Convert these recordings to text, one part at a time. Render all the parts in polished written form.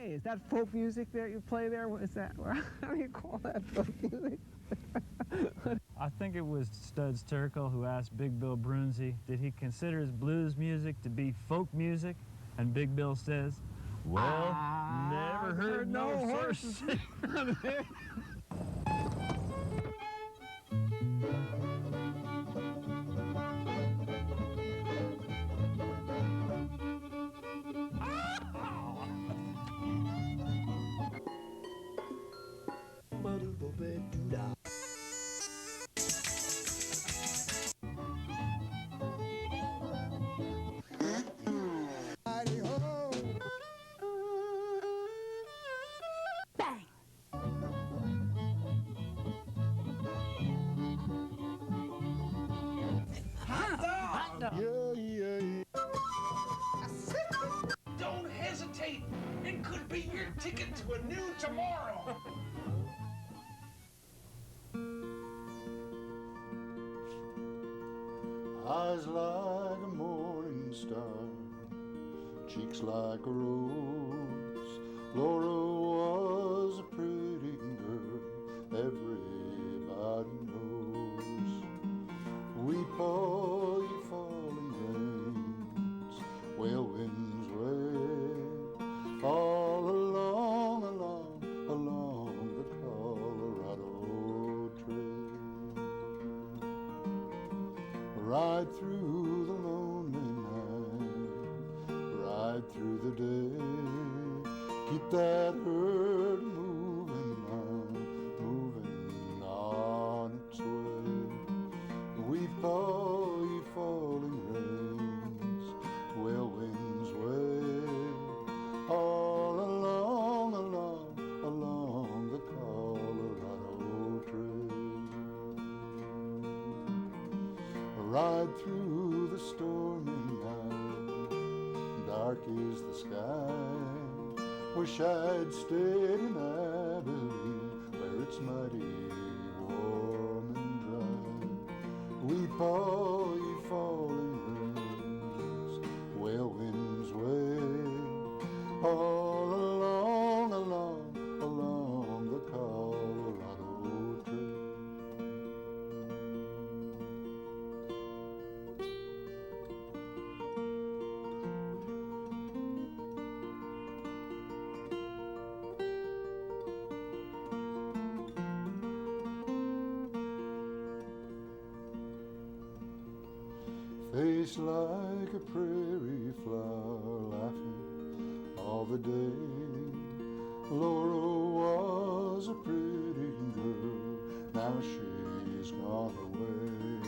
Hey, is that folk music that you play there? What is that? How do you call that folk music? I think it was Studs Terkel who asked Big Bill Brunzi, did he consider his blues music to be folk music? And Big Bill says, well, never heard no horses. Don't hesitate. It could be your ticket to a new tomorrow. Eyes like a morning star, cheeks like a rose. Laura was a pretty girl, everybody knows. Weep all ye falling rains, whale winds wail, all along the Colorado Trail. Ride through the lonely night, ride through the day, keep that herd moving on its way. Weep all ye falling rains, whale winds wail, all along the Colorado Trail. Ride through the stormy night, dark is the sky. Wish I'd stayed in Abilene, where it's mighty warm and dry. Weep all ye falling rains, whale winds wail, all along the Colorado Trail. Face like a prairie flower, laughing all the day. Laura was a pretty girl, now she's gone away.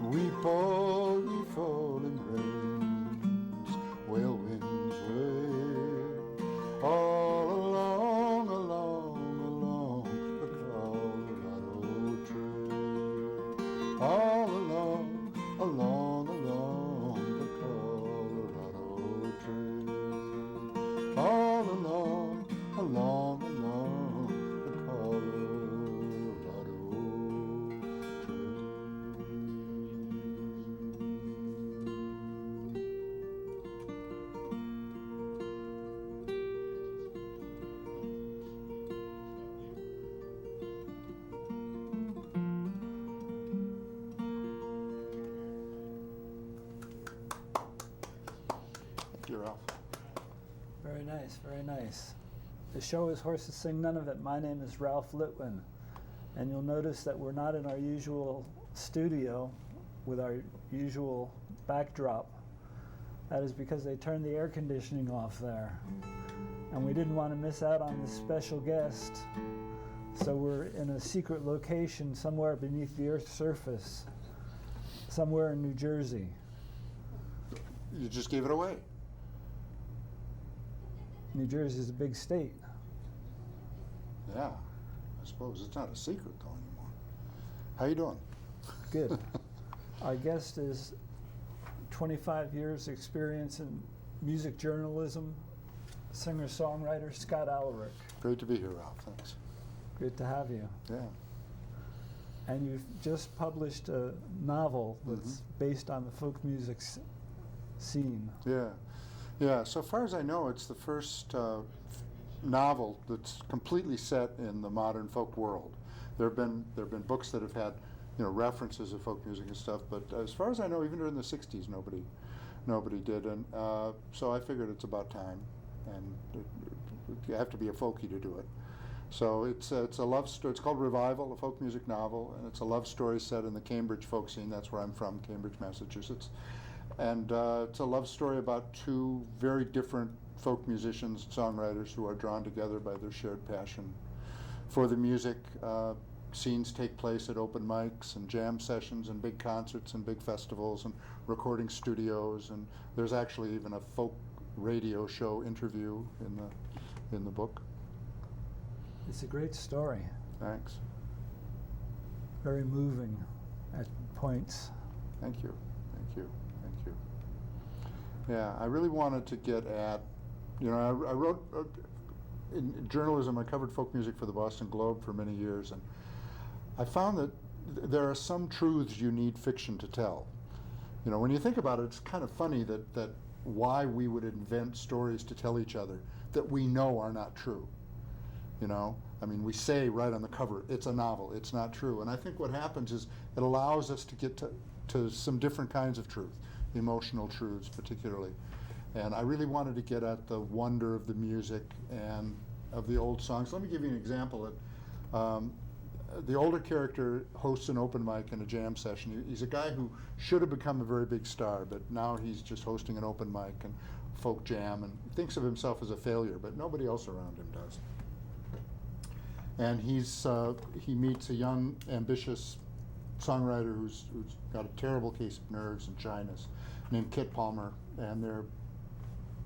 Weep all ye falling rains, whale winds wail, all along the Colorado Trail. All along the Colorado Trail. All along the Colorado Thank you, Ralph. Very nice, very nice. The show is Horses Sing None of It. My name is Ralph Litwin, and you'll notice that we're not in our usual studio with our usual backdrop. That is because they turned the air conditioning off there, and we didn't want to miss out on this special guest, so we're in a secret location somewhere beneath the Earth's surface, somewhere in New Jersey. You just gave it away. New Jersey is a big state. Yeah, I suppose it's not a secret though anymore. How you doing? Good. Our guest is 25 years experience in music journalism, singer-songwriter Scott Alarik. Great to be here, Ralph. Thanks. Good to have you. Yeah. And you've just published a novel that's based on the folk music scene. Yeah. Yeah, so far as I know, it's the first novel that's completely set in the modern folk world. There have been books that have had, references of folk music and stuff, but as far as I know, even during the '60s, nobody did, and so I figured it's about time, and you have to be a folkie to do it. So it's a love story. It's called Revival, a folk music novel, and it's a love story set in the Cambridge folk scene. That's where I'm from, Cambridge, Massachusetts. And it's a love story about two very different folk musicians, songwriters who are drawn together by their shared passion for the music. Scenes take place at open mics and jam sessions and big concerts and big festivals and recording studios. And there's actually even a folk radio show interview in the book. It's a great story. Thanks. Very moving at points. Thank you. Thank you. Thank you. Yeah, I really wanted to get at, I wrote in journalism. I covered folk music for the Boston Globe for many years, and I found that there are some truths you need fiction to tell. When you think about it, it's kind of funny that why we would invent stories to tell each other that we know are not true. We say right on the cover, it's a novel, it's not true. And I think what happens is it allows us to get to some different kinds of truth, emotional truths particularly. And I really wanted to get at the wonder of the music and of the old songs. Let me give you an example. The older character hosts an open mic and a jam session. He's a guy who should have become a very big star, but now he's just hosting an open mic and folk jam and thinks of himself as a failure, but nobody else around him does. And he meets a young, ambitious songwriter who's got a terrible case of nerves and shyness, named Kit Palmer, and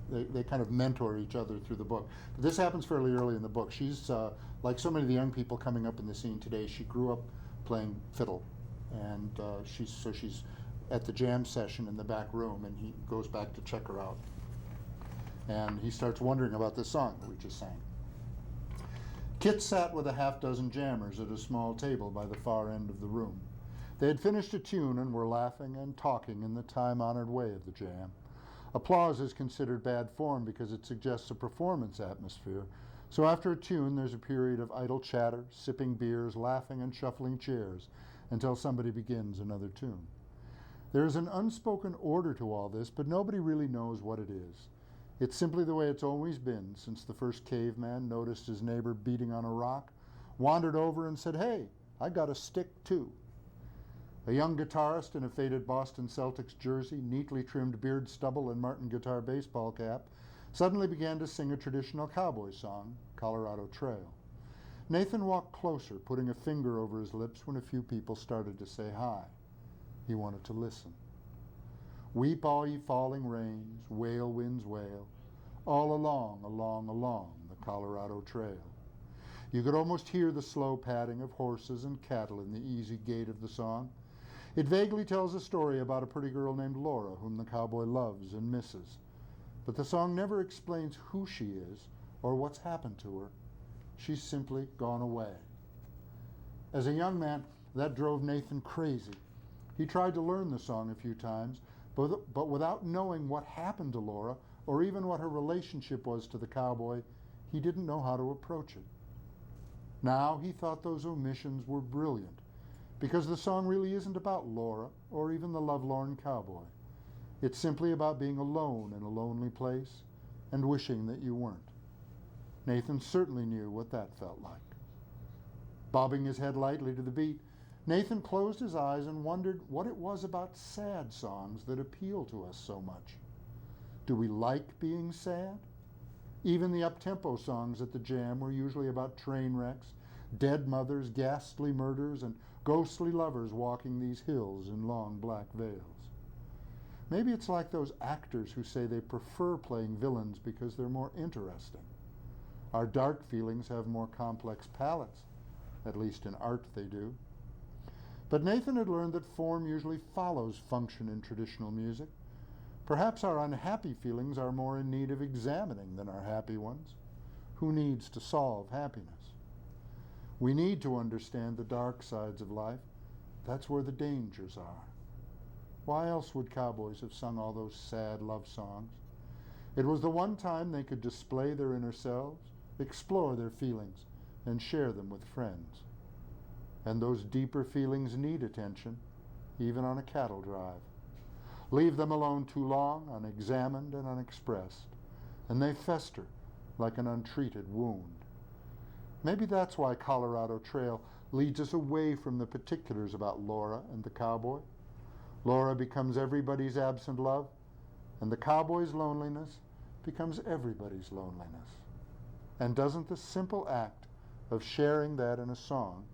they kind of mentor each other through the book. But this happens fairly early in the book. She's like so many of the young people coming up in the scene today. She grew up playing fiddle, and she's at the jam session in the back room, and he goes back to check her out, and he starts wondering about this song that we just sang. Kit sat with a half-dozen jammers at a small table by the far end of the room. They had finished a tune and were laughing and talking in the time-honored way of the jam. Applause is considered bad form because it suggests a performance atmosphere. So after a tune, there's a period of idle chatter, sipping beers, laughing and shuffling chairs, until somebody begins another tune. There is an unspoken order to all this, but nobody really knows what it is. It's simply the way it's always been since the first caveman noticed his neighbor beating on a rock, wandered over and said, "Hey, I got a stick too." A young guitarist in a faded Boston Celtics jersey, neatly trimmed beard stubble and Martin guitar baseball cap, suddenly began to sing a traditional cowboy song, Colorado Trail. Nathan walked closer, putting a finger over his lips when a few people started to say hi. He wanted to listen. Weep all ye falling rains, wail winds wail, all along, along, along the Colorado Trail. You could almost hear the slow padding of horses and cattle in the easy gait of the song. It vaguely tells a story about a pretty girl named Laura whom the cowboy loves and misses. But the song never explains who she is or what's happened to her. She's simply gone away. As a young man, that drove Nathan crazy. He tried to learn the song a few times, but without knowing what happened to Laura or even what her relationship was to the cowboy, he didn't know how to approach it. Now he thought those omissions were brilliant, because the song really isn't about Laura or even the lovelorn cowboy. It's simply about being alone in a lonely place and wishing that you weren't. Nathan certainly knew what that felt like. Bobbing his head lightly to the beat, Nathan closed his eyes and wondered what it was about sad songs that appeal to us so much. Do we like being sad? Even the up-tempo songs at the jam were usually about train wrecks, dead mothers, ghastly murders, and ghostly lovers walking these hills in long black veils. Maybe it's like those actors who say they prefer playing villains because they're more interesting. Our dark feelings have more complex palettes, at least in art they do. But Nathan had learned that form usually follows function in traditional music. Perhaps our unhappy feelings are more in need of examining than our happy ones. Who needs to solve happiness? We need to understand the dark sides of life. That's where the dangers are. Why else would cowboys have sung all those sad love songs? It was the one time they could display their inner selves, explore their feelings, and share them with friends. And those deeper feelings need attention, even on a cattle drive. Leave them alone too long, unexamined and unexpressed, and they fester like an untreated wound. Maybe that's why Colorado Trail leads us away from the particulars about Laura and the cowboy. Laura becomes everybody's absent love, and the cowboy's loneliness becomes everybody's loneliness. And doesn't the simple act of sharing that in a song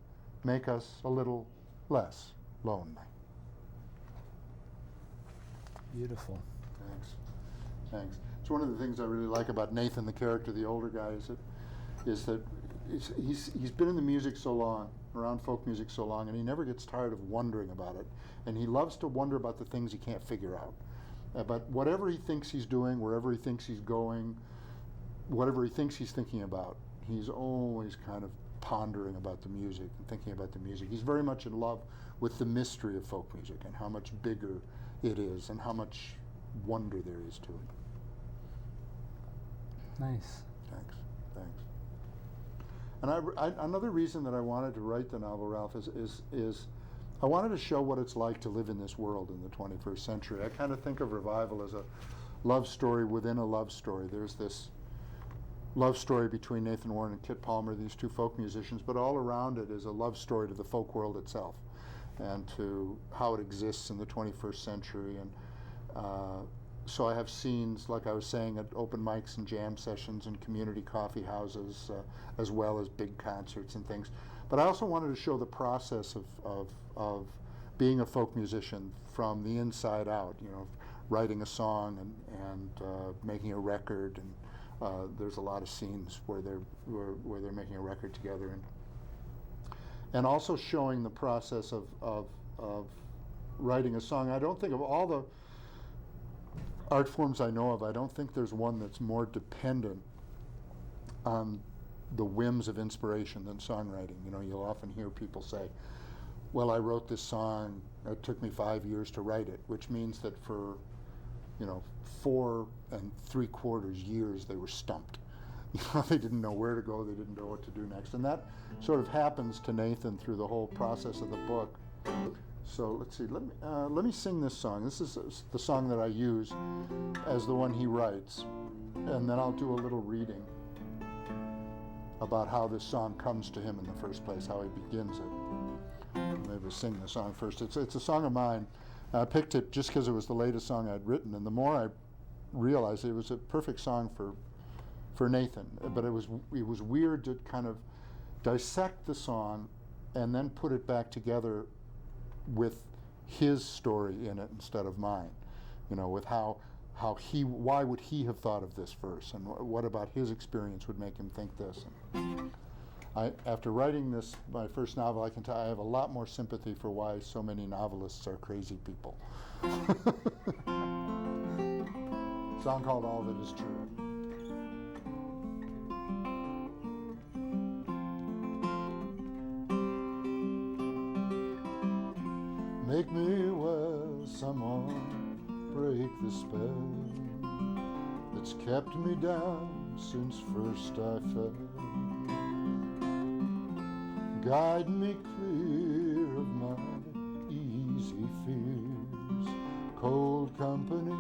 make us a little less lonely? Beautiful. Thanks. It's one of the things I really like about Nathan, the character, the older guy, is that he's been in the music so long, around folk music so long, and he never gets tired of wondering about it. And he loves to wonder about the things he can't figure out. But whatever he thinks he's doing, wherever he thinks he's going, whatever he thinks he's thinking about, he's always kind of pondering about the music and thinking about the music. He's very much in love with the mystery of folk music and how much bigger it is and how much wonder there is to it. Nice. Thanks. And another reason that I wanted to write the novel, Ralph, is I wanted to show what it's like to live in this world in the 21st century. I kind of think of Revival as a love story within a love story. There's this love story between Nathan Warren and Kit Palmer, these two folk musicians, but all around it is a love story to the folk world itself and to how it exists in the 21st century. And so I have scenes, like I was saying, at open mics and jam sessions and community coffee houses, as well as big concerts and things. But I also wanted to show the process of being a folk musician from the inside out, you know, writing a song and making a record. And there's a lot of scenes where they're making a record together. And also showing the process of writing a song. I don't think of all the art forms I know of, I don't think there's one that's more dependent on the whims of inspiration than songwriting. You know, you'll often hear people say, well, I wrote this song, it took me 5 years to write it, which means that for, 4 3/4 years they were stumped. They didn't know where to go, they didn't know what to do next. And that sort of happens to Nathan through the whole process of the book. So let's see, let me sing this song. This is the song that I use as the one he writes, and then I'll do a little reading about how this song comes to him in the first place, how he begins it. Maybe we'll sing the song first. It's a song of mine. I picked it just because it was the latest song I'd written, and the more I realized it was a perfect song for Nathan. But it was weird to kind of dissect the song and then put it back together with his story in it instead of mine, with why would he have thought of this verse, and what about his experience would make him think this. And after writing this, my first novel, I can tell I have a lot more sympathy for why so many novelists are crazy people. Song called All That Is True. Make me well, someone, break the spell that's kept me down since first I fell. Guide me clear of my easy fears, cold company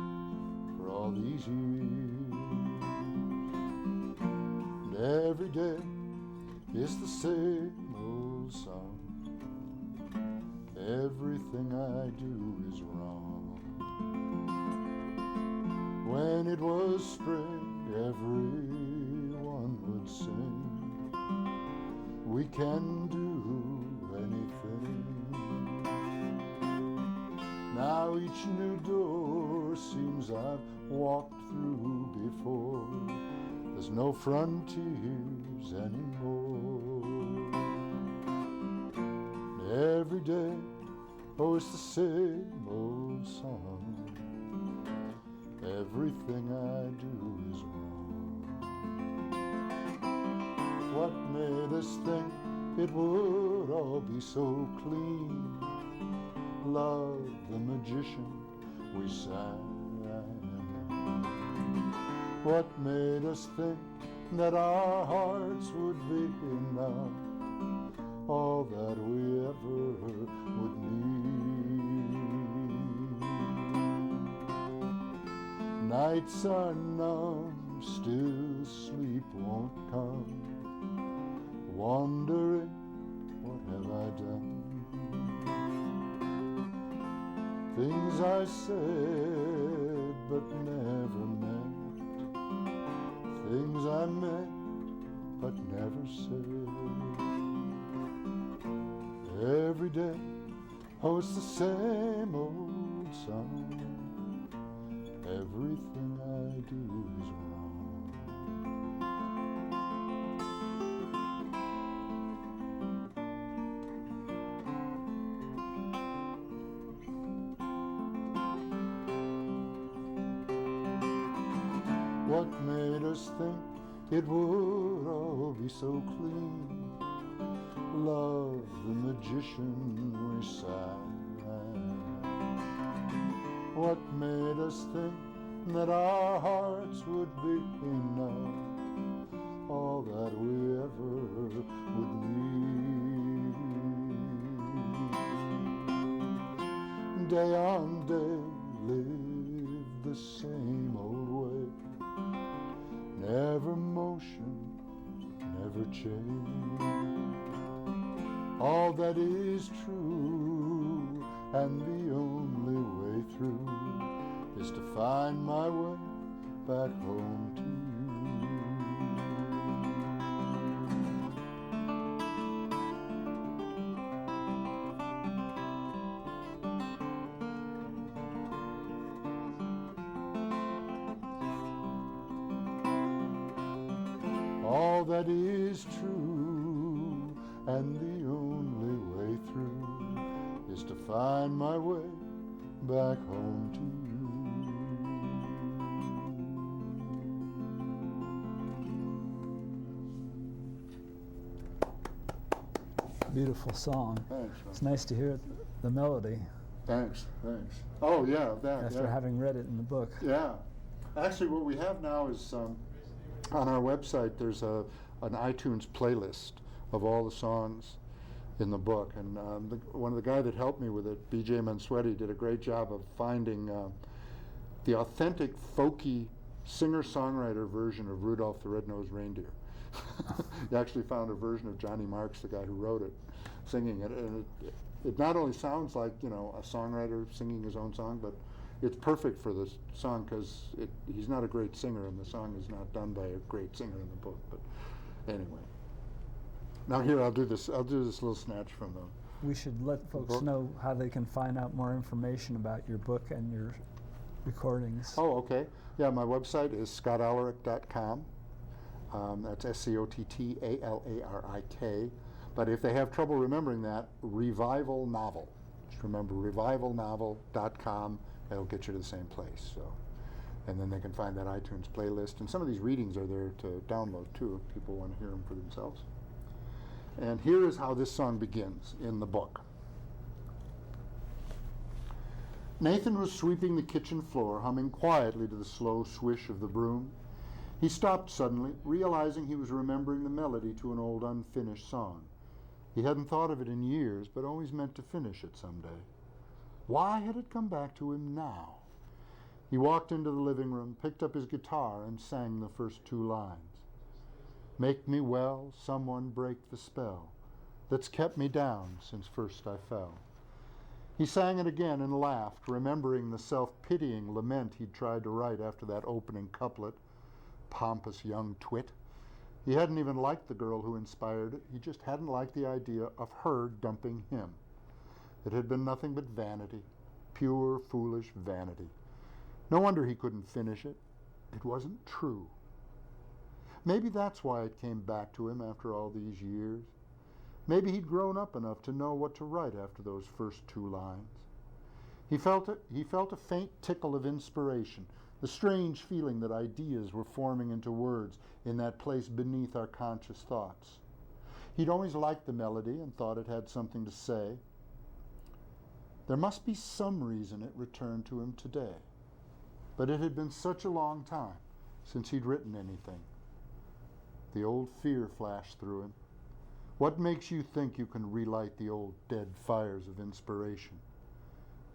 for all these years. And every day is the same old song. Everything I do is wrong. When it was spring, everyone would sing, we can do anything. Now each new door seems I've walked through before. There's no frontiers anymore. Every day, oh, it's the same old song. Everything I do is wrong. What made us think it would all be so clean? Love, the magician, we sang. What made us think that our hearts would be enough, all that we ever would need? Nights are numb, still sleep won't come, wondering, what have I done? Things I said but never meant, things I meant but never said. Every day, oh, it's the same old song. Everything I do is wrong. What made us think it would all be so clean? Love, the magician, we sigh. What made us think that our hearts would be enough, all that we ever would need? Day on day, live the same old way, never motion, never change. All that is true, and the only way through is to find my way back home to you. All that is true, and the only way through is to find my way back home to you. Beautiful song. Thanks. It's nice to hear the melody Thanks. Oh yeah, that. after yeah. having read it in the book. Yeah. Actually, what we have now is on our website. There's an iTunes playlist of all the songs in the book, and one of the guys that helped me with it, B.J. Mansuetti, did a great job of finding the authentic folky singer-songwriter version of Rudolph the Red-Nosed Reindeer. He actually found a version of Johnny Marks, the guy who wrote it, singing it, and it not only sounds like, you know, a songwriter singing his own song, but it's perfect for this song because he's not a great singer, and the song is not done by a great singer in the book. But anyway, now here I'll do this little snatch from the. We should let folks book. know how they can find out more information about your book and your recordings. Oh, okay. Yeah, my website is scottalarik.com. That's SCOTTALARIK. But if they have trouble remembering that, Revival Novel. Just remember revivalnovel.com. That'll get you to the same place. So, and then they can find that iTunes playlist. And some of these readings are there to download too, if people want to hear them for themselves. And here is how this song begins in the book. Nathan was sweeping the kitchen floor, humming quietly to the slow swish of the broom. He stopped suddenly, realizing he was remembering the melody to an old unfinished song. He hadn't thought of it in years, but always meant to finish it someday. Why had it come back to him now? He walked into the living room, picked up his guitar, and sang the first two lines. Make me well, someone break the spell that's kept me down since first I fell. He sang it again and laughed, remembering the self-pitying lament he'd tried to write after that opening couplet. Pompous young twit. He hadn't even liked the girl who inspired it. He just hadn't liked the idea of her dumping him. It had been nothing but vanity, pure, foolish vanity. No wonder he couldn't finish it. It wasn't true. Maybe that's why it came back to him after all these years. Maybe he'd grown up enough to know what to write after those first two lines. He felt a faint tickle of inspiration, the strange feeling that ideas were forming into words in that place beneath our conscious thoughts. He'd always liked the melody and thought it had something to say. There must be some reason it returned to him today. But it had been such a long time since he'd written anything. The old fear flashed through him. What makes you think you can relight the old dead fires of inspiration?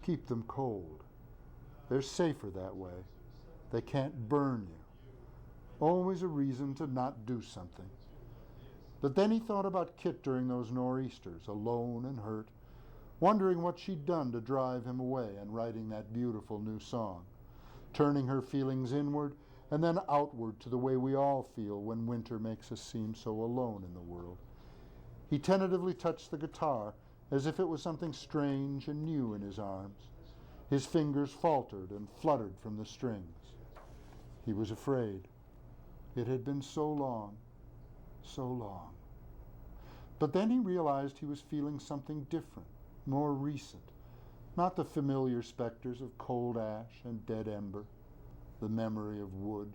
Keep them cold. They're safer that way. They can't burn you. Always a reason to not do something. But then he thought about Kit during those nor'easters, alone and hurt, wondering what she'd done to drive him away and writing that beautiful new song, turning her feelings inward and then outward to the way we all feel when winter makes us seem so alone in the world. He tentatively touched the guitar as if it was something strange and new in his arms. His fingers faltered and fluttered from the strings. He was afraid. It had been so long, so long. But then he realized he was feeling something different, more recent, not the familiar specters of cold ash and dead ember, the memory of wood.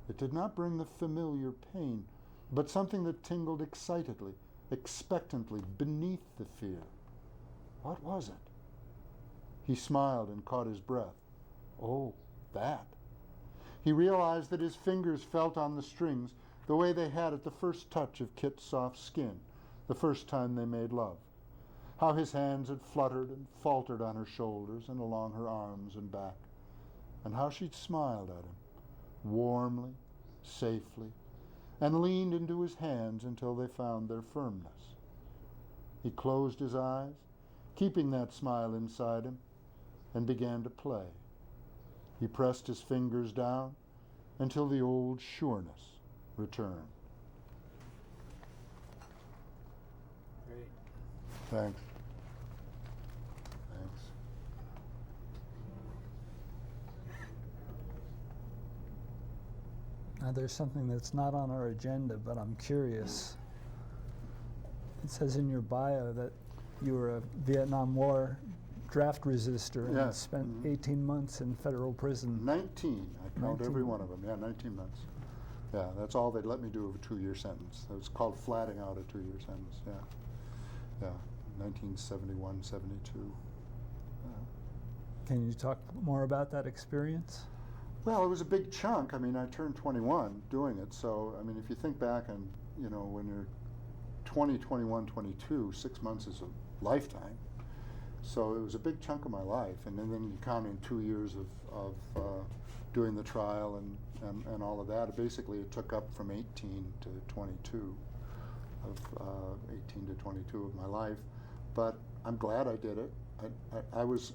It did not bring the familiar pain, but something that tingled excitedly, expectantly beneath the fear. What was it? He smiled and caught his breath. Oh, that. He realized that his fingers felt on the strings the way they had at the first touch of Kit's soft skin, the first time they made love. How his hands had fluttered and faltered on her shoulders and along her arms and back, and how she'd smiled at him, warmly, safely, and leaned into his hands until they found their firmness. He closed his eyes, keeping that smile inside him, and began to play. He pressed his fingers down until the old sureness returned. Great. Thanks. Thanks. Now there's something that's not on our agenda, but I'm curious. It says in your bio that you were a Vietnam War draft resistor and Yes. spent 18 months in federal prison. 19. I count 19. every one of them. Yeah, 19 months. Yeah, that's all they'd let me do of a 2-year sentence. It was called flatting out a 2-year sentence. Yeah. Yeah. 1971, 72. Can you talk more about that experience? Well, it was a big chunk. I mean, I turned 21 doing it. So, I mean, if you think back and, you know, when you're 20, 21, 22, 6 months is a lifetime. So it was a big chunk of my life. And then you count in 2 years of doing the trial and all of that. Basically, it took up from 18 to 22 of 18 to 22 of my life. But I'm glad I did it. I was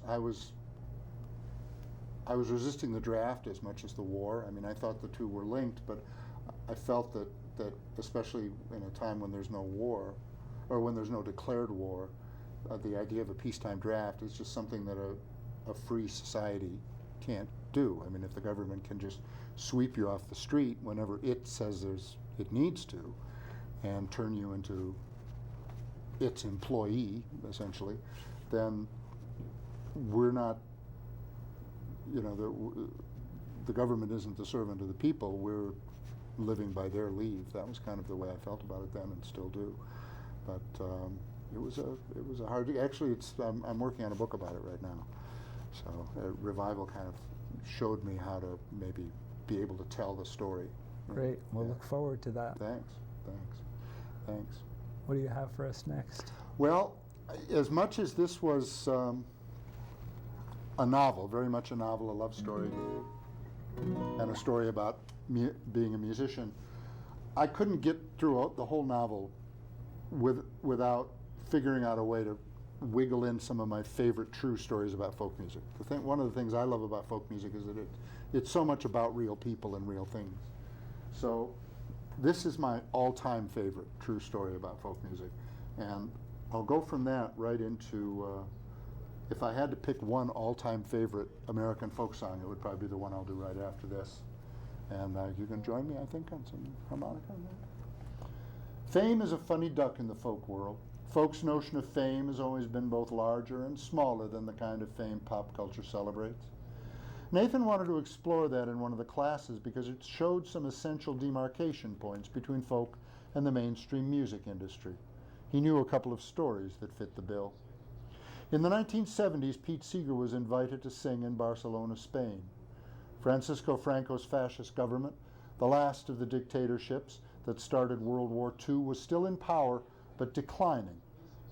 resisting the draft as much as the war. I mean, I thought the two were linked, but I felt that especially in a time when there's no war, or when there's no declared war, the idea of a peacetime draft is just something that a free society can't do. I mean, if the government can just sweep you off the street whenever it says it needs to, and turn you into its employee, essentially, then we're not, you know, the government isn't the servant of the people. We're living by their leave. That was kind of the way I felt about it then, and still do. But it was a hard. Actually, I'm working on a book about it right now. So Revival kind of showed me how to maybe be able to tell the story. Great. We'll Yeah. look forward to that. Thanks. What do you have for us next? Well, as much as this was a novel, very much a novel, a love story, and a story about being a musician, I couldn't get through the whole novel without figuring out a way to wiggle in some of my favorite true stories about folk music. One of the things I love about folk music is that it's so much about real people and real things. So this is my all-time favorite true story about folk music. And I'll go from that right into, if I had to pick one all-time favorite American folk song, it would probably be the one I'll do right after this. And you can join me, I think, on some harmonica on that. Fame is a funny duck in the folk world. Folks' notion of fame has always been both larger and smaller than the kind of fame pop culture celebrates. Nathan wanted to explore that in one of the classes because it showed some essential demarcation points between folk and the mainstream music industry. He knew a couple of stories that fit the bill. In the 1970s, Pete Seeger was invited to sing in Barcelona, Spain. Francisco Franco's fascist government, the last of the dictatorships that started World War II, was still in power but declining.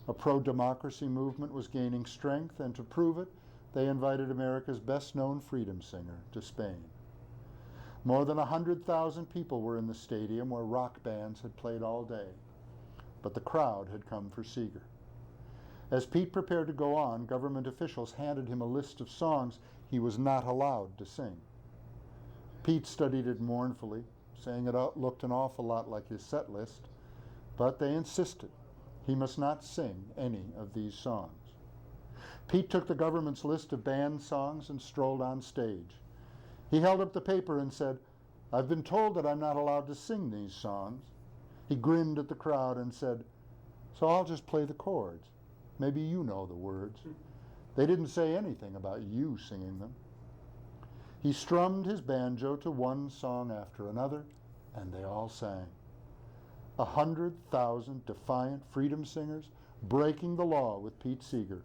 A pro-democracy movement was gaining strength, and to prove it, they invited America's best-known freedom singer to Spain. More than 100,000 people were in the stadium where rock bands had played all day, but the crowd had come for Seeger. As Pete prepared to go on, government officials handed him a list of songs he was not allowed to sing. Pete studied it mournfully, saying it looked an awful lot like his set list, but they insisted he must not sing any of these songs. Pete took the government's list of banned songs and strolled on stage. He held up the paper and said, "I've been told that I'm not allowed to sing these songs." He grinned at the crowd and said, "So I'll just play the chords. Maybe you know the words. They didn't say anything about you singing them." He strummed his banjo to one song after another, and they all sang. 100,000 defiant freedom singers breaking the law with Pete Seeger,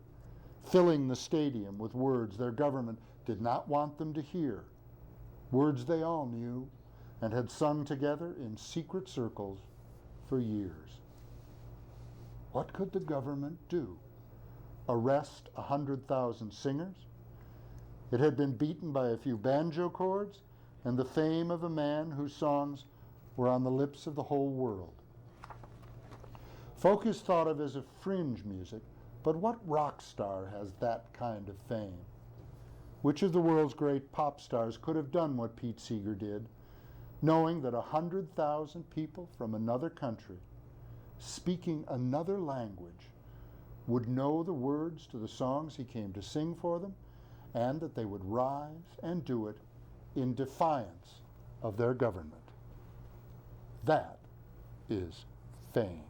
filling the stadium with words their government did not want them to hear, words they all knew and had sung together in secret circles for years. What could the government do? Arrest 100,000 singers? It had been beaten by a few banjo chords and the fame of a man whose songs were on the lips of the whole world. Folk is thought of as a fringe music, but what rock star has that kind of fame? Which of the world's great pop stars could have done what Pete Seeger did, knowing that 100,000 people from another country, speaking another language, would know the words to the songs he came to sing for them, and that they would rise and do it in defiance of their government? That is fame.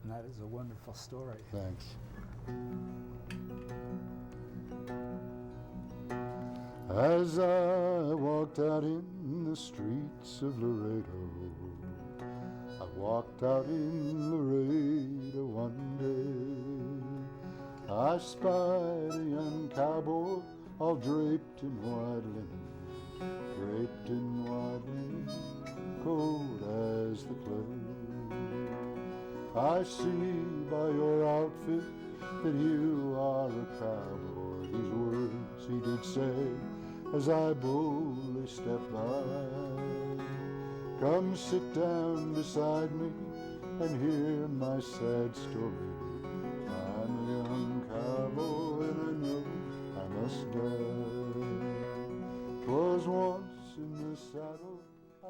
And that is a wonderful story. Thanks. As I walked out in the streets of Laredo, I walked out in Laredo one day. I spied a young cowboy all draped in white linen, draped in white linen, cold as the clay. I see by your outfit that you are a cowboy. These words he did say as I boldly stepped by. Come sit down beside me and hear my sad story. I'm a young cowboy and I know I must die. 'Twas once in the saddle I